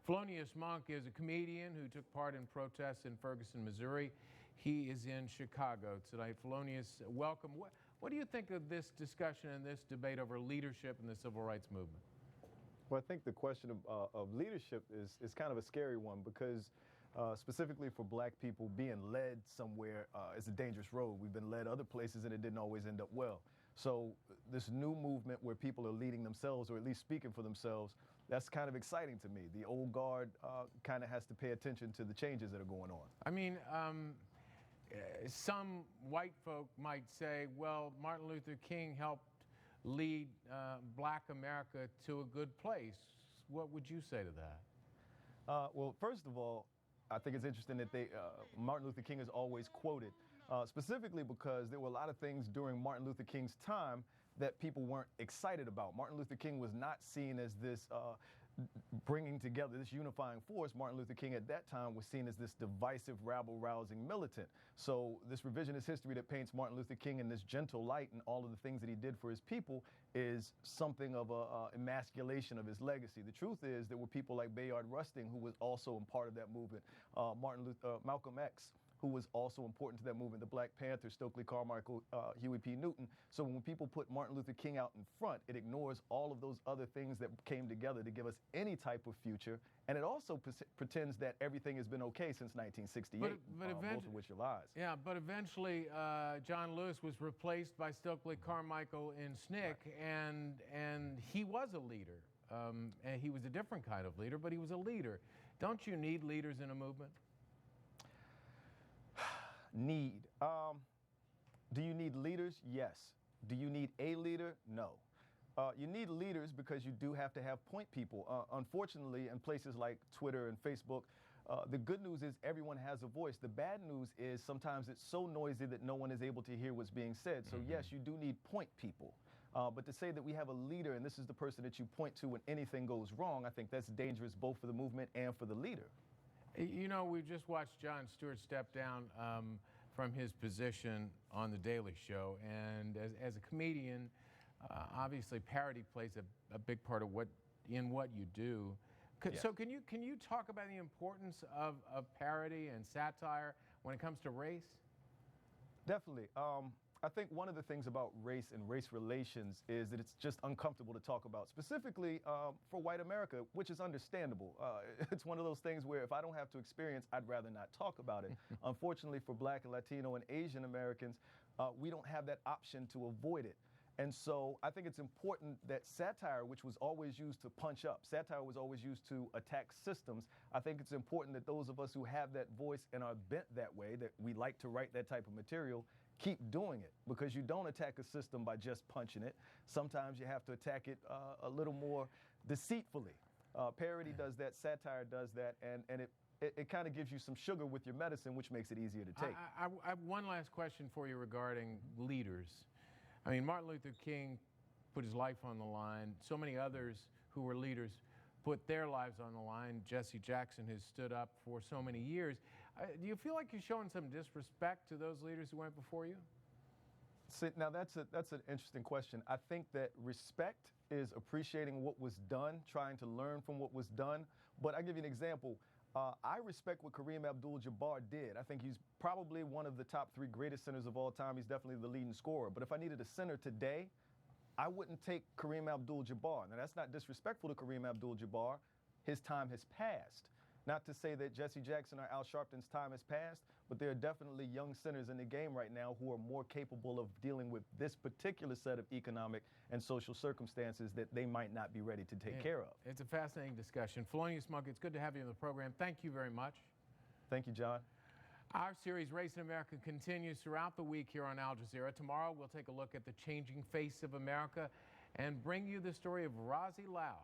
Felonious Munk is a comedian who took part in protests in Ferguson, Missouri. He is in Chicago tonight. Felonious, welcome. What do you think of this discussion and this debate over leadership in the civil rights movement? Well, I think the question of leadership is kind of a scary one because specifically for black people, being led somewhere is a dangerous road. We've been led other places and it didn't always end up well. So this new movement where people are leading themselves or at least speaking for themselves, that's kind of exciting to me. The old guard kind of has to pay attention to the changes that are going on. I mean, some white folk might say, well, Martin Luther King helped lead black America to a good place. What would you say to that? Well, first of all, I think it's interesting that Martin Luther King is always quoted, specifically because there were a lot of things during Martin Luther King's time that people weren't excited about. Martin Luther King was not seen as this bringing together, this unifying force. Martin Luther King at that time was seen as this divisive, rabble-rousing militant. So this revisionist history that paints Martin Luther King in this gentle light and all of the things that he did for his people is something of a emasculation of his legacy. The truth is there were people like Bayard Rustin, who was also a part of that movement, Malcolm X, who was also important to that movement, the Black Panther, Stokely Carmichael, Huey P. Newton. So when people put Martin Luther King out in front, it ignores all of those other things that came together to give us any type of future. And it also pretends that everything has been okay since 1968, most of which are lies. Yeah, but eventually John Lewis was replaced by Stokely Carmichael in SNCC, right. and he was a leader. And he was a different kind of leader, but he was a leader. Don't you need leaders in a movement? Need. Do you need leaders? Yes. Do you need a leader? No. You need leaders because you do have to have point people. Unfortunately, in places like Twitter and Facebook, the good news is everyone has a voice. The bad news is sometimes it's so noisy that no one is able to hear what's being said. So yes, you do need point people. But to say that we have a leader and this is the person that you point to when anything goes wrong, I think that's dangerous both for the movement and for the leader. You know, we've just watched Jon Stewart step down from his position on The Daily Show, and as a comedian, obviously parody plays a big part of what you do. Yes. So can you talk about the importance of parody and satire when it comes to race? Definitely. I think one of the things about race and race relations is that it's just uncomfortable to talk about, specifically for white America, which is understandable. It's one of those things where if I don't have to experience, I'd rather not talk about it. Unfortunately for Black and Latino and Asian Americans, we don't have that option to avoid it. And so I think it's important that satire, which was always used to punch up, satire was always used to attack systems. I think it's important that those of us who have that voice and are bent that way, that we like to write that type of material, keep doing it, because you don't attack a system by just punching it. Sometimes you have to attack it a little more deceitfully. Parody does that, satire does that, and it kind of gives you some sugar with your medicine, which makes it easier to take. I have one last question for you regarding leaders. I mean, Martin Luther King put his life on the line. So many others who were leaders put their lives on the line. Jesse Jackson has stood up for so many years. Do you feel like you're showing some disrespect to those leaders who went before you? See, now that's an interesting question. I think that respect is appreciating what was done, trying to learn from what was done. But I'll give you an example. I respect what Kareem Abdul-Jabbar did. I think he's probably one of the top 3 greatest centers of all time. He's definitely the leading scorer. But if I needed a center today, I wouldn't take Kareem Abdul-Jabbar. Now, that's not disrespectful to Kareem Abdul-Jabbar. His time has passed. Not to say that Jesse Jackson or Al Sharpton's time has passed, but there are definitely young centers in the game right now who are more capable of dealing with this particular set of economic and social circumstances that they might not be ready to take care of. It's a fascinating discussion. Felonious Munk, it's good to have you on the program. Thank you very much. Thank you, John. Our series, Race in America, continues throughout the week here on Al Jazeera. Tomorrow, we'll take a look at the changing face of America and bring you the story of Rosie Lau.